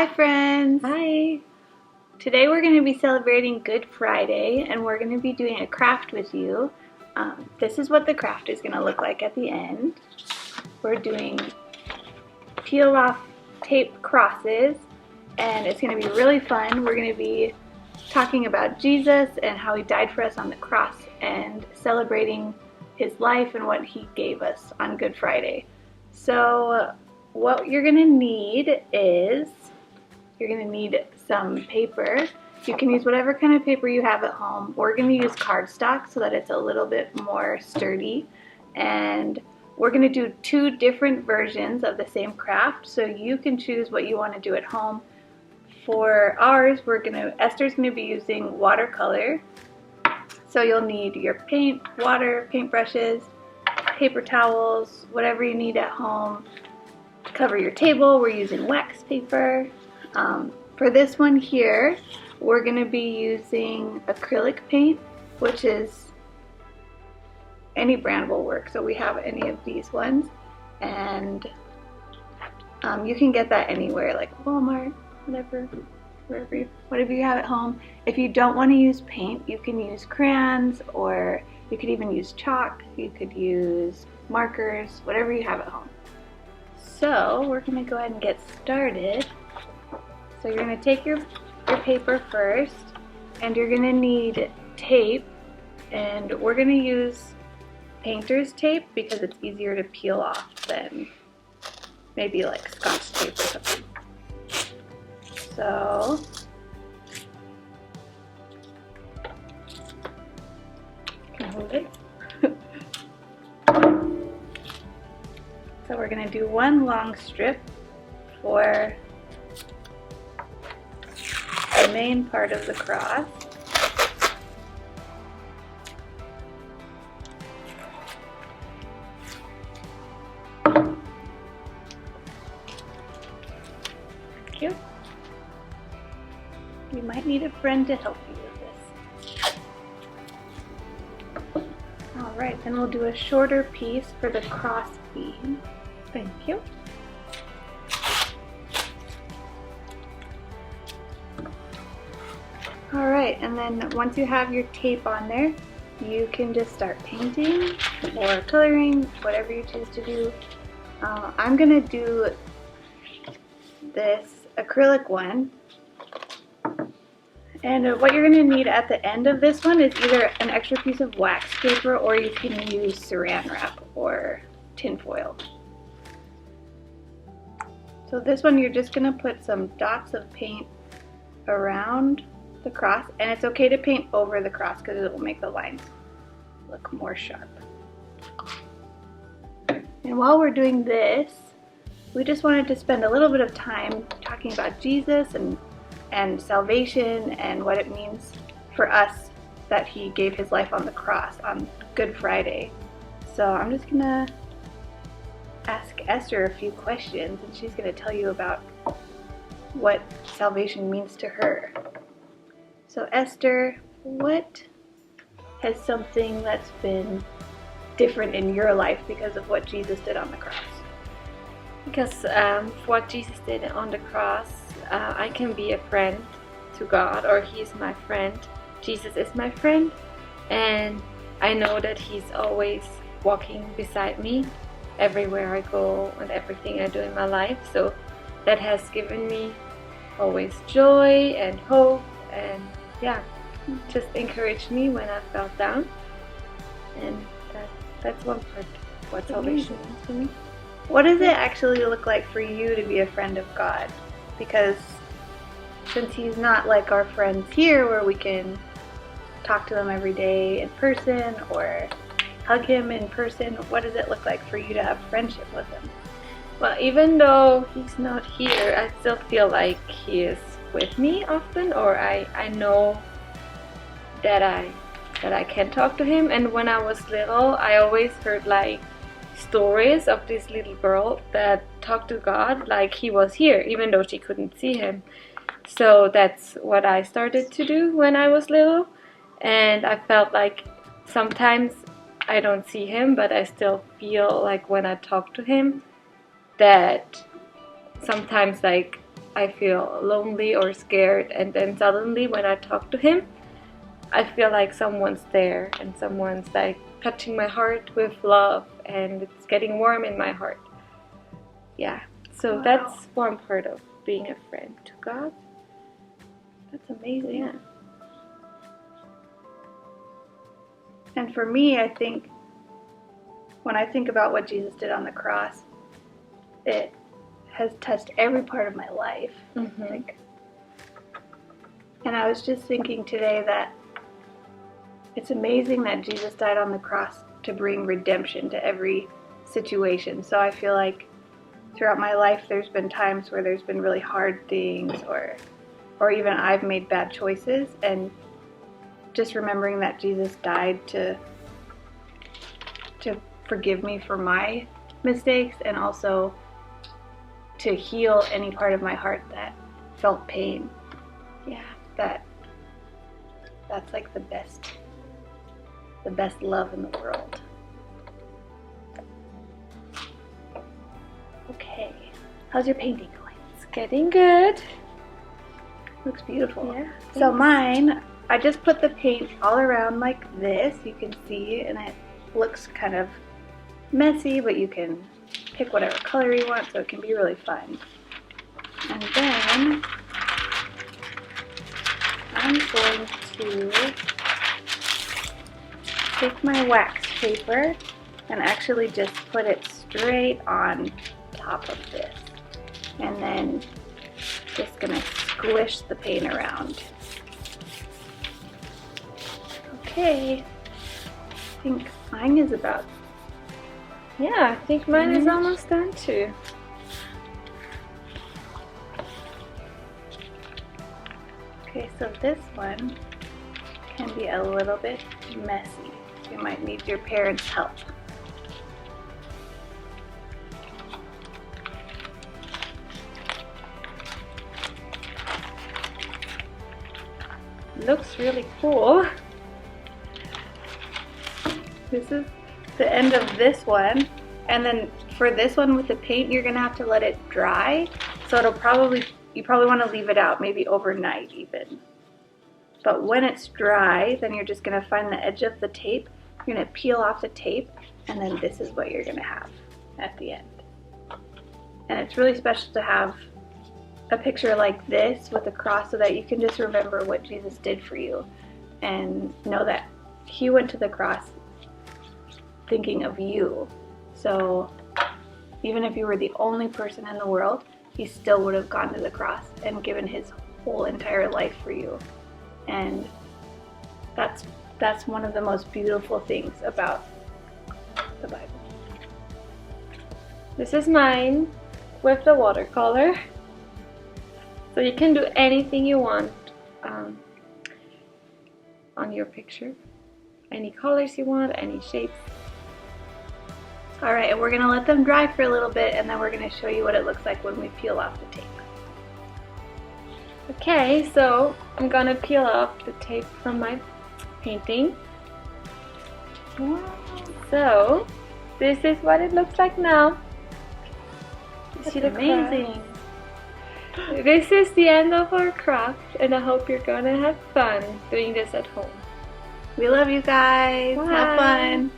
Hi friends! Hi! Today we're going to be celebrating Good Friday and we're going to be doing a craft with you. This is what the craft is going to look like at the end. We're doing peel off tape crosses and it's going to be really fun. We're going to be talking about Jesus and how he died for us on the cross and celebrating his life and what he gave us on Good Friday. So what you're going to need is you're going to need some paper. You can use whatever kind of paper you have at home. We're going to use cardstock so that it's a little bit more sturdy. And we're going to do two different versions of the same craft, so you can choose what you want to do at home. For ours, Esther's going to be using watercolor. So you'll need your paint, water, paintbrushes, paper towels, whatever you need at home. To cover your table, we're using wax paper. For this one here, we're going to be using acrylic paint, which is any brand will work. So we have any of these ones, and you can get that anywhere, like Walmart, whatever you have at home. If you don't want to use paint, you can use crayons, or you could even use chalk. You could use markers, whatever you have at home. So we're going to go ahead and get started. So you're going to take your paper first, and you're going to need tape, and we're going to use painter's tape because it's easier to peel off than maybe like Scotch tape or something. So you can hold it. So we're going to do one long strip for the main part of the cross. Thank you. You might need a friend to help you with this. Alright, then we'll do a shorter piece for the cross beam. Thank you. Alright, and then once you have your tape on there, you can just start painting or coloring, whatever you choose to do. I'm going to do this acrylic one. And what you're going to need at the end of this one is either an extra piece of wax paper, or you can use saran wrap or tin foil. So this one, you're just going to put some dots of paint around the cross, and it's okay to paint over the cross because it will make the lines look more sharp. And while we're doing this, we just wanted to spend a little bit of time talking about Jesus and salvation and what it means for us that he gave his life on the cross on Good Friday. So I'm just gonna ask Esther a few questions, and she's gonna tell you about what salvation means to her. So Esther, what has something that's been different in your life because of what Jesus did on the cross? Because what Jesus did on the cross, I can be a friend to God, or He's my friend. Jesus is my friend, and I know that He's always walking beside me everywhere I go and everything I do in my life. So that has given me always joy and hope, and just encouraged me when I felt down. And that's one part of what salvation means to me. What does it actually look like for you to be a friend of God? Because since he's not like our friends here where we can talk to them every day in person or hug him in person, what does it look like for you to have friendship with him? Well, even though he's not here, I still feel like he is with me often, or I know that I can talk to him. And when I was little, I always heard like stories of this little girl that talked to God like he was here, even though she couldn't see him. So that's what I started to do when I was little, and I felt like sometimes I don't see him, but I still feel like when I talk to him that sometimes like I feel lonely or scared, and then suddenly when I talk to him, I feel like someone's there and someone's like touching my heart with love, and it's getting warm in my heart. Yeah, so Wow. that's one part of being a friend to God. That's amazing. Yeah. And for me, I think when I think about what Jesus did on the cross, it has touched every part of my life. Mm-hmm. And I was just thinking today that it's amazing that Jesus died on the cross to bring redemption to every situation. So I feel like throughout my life there's been times where there's been really hard things, or even I've made bad choices, and just remembering that Jesus died to forgive me for my mistakes, and also to heal any part of my heart that felt pain. Yeah. That's like the best love in the world. Okay, how's your painting going? It's getting good. Looks beautiful. Yeah. So mine, I just put the paint all around like this, you can see, and it looks kind of messy, but you can pick whatever color you want, so it can be really fun. And then I'm going to take my wax paper and actually just put it straight on top of this, and then just gonna squish the paint around. Okay, I think mine is about. Yeah, I think mine is almost done too. Okay, so this one can be a little bit messy. You might need your parents' help. Looks really cool. This is the end of this one, and then for this one with the paint, you're gonna have to let it dry. So you probably want to leave it out, maybe overnight even. But when it's dry, then you're just gonna find the edge of the tape. You're gonna peel off the tape, and then this is what you're gonna have at the end. And it's really special to have a picture like this with a cross, so that you can just remember what Jesus did for you and know that he went to the cross thinking of you. So even if you were the only person in the world, he still would have gone to the cross and given his whole entire life for you. And that's one of the most beautiful things about the Bible. This is mine with the watercolor. So you can do anything you want on your picture. Any colors you want, any shapes. Alright, and we're going to let them dry for a little bit, and then we're going to show you what it looks like when we peel off the tape. Okay, so I'm gonna peel off the tape from my painting. Wow. So this is what it looks like now. That's amazing. This is the end of our craft, and I hope you're gonna have fun doing this at home. We love you guys. Bye. Have fun.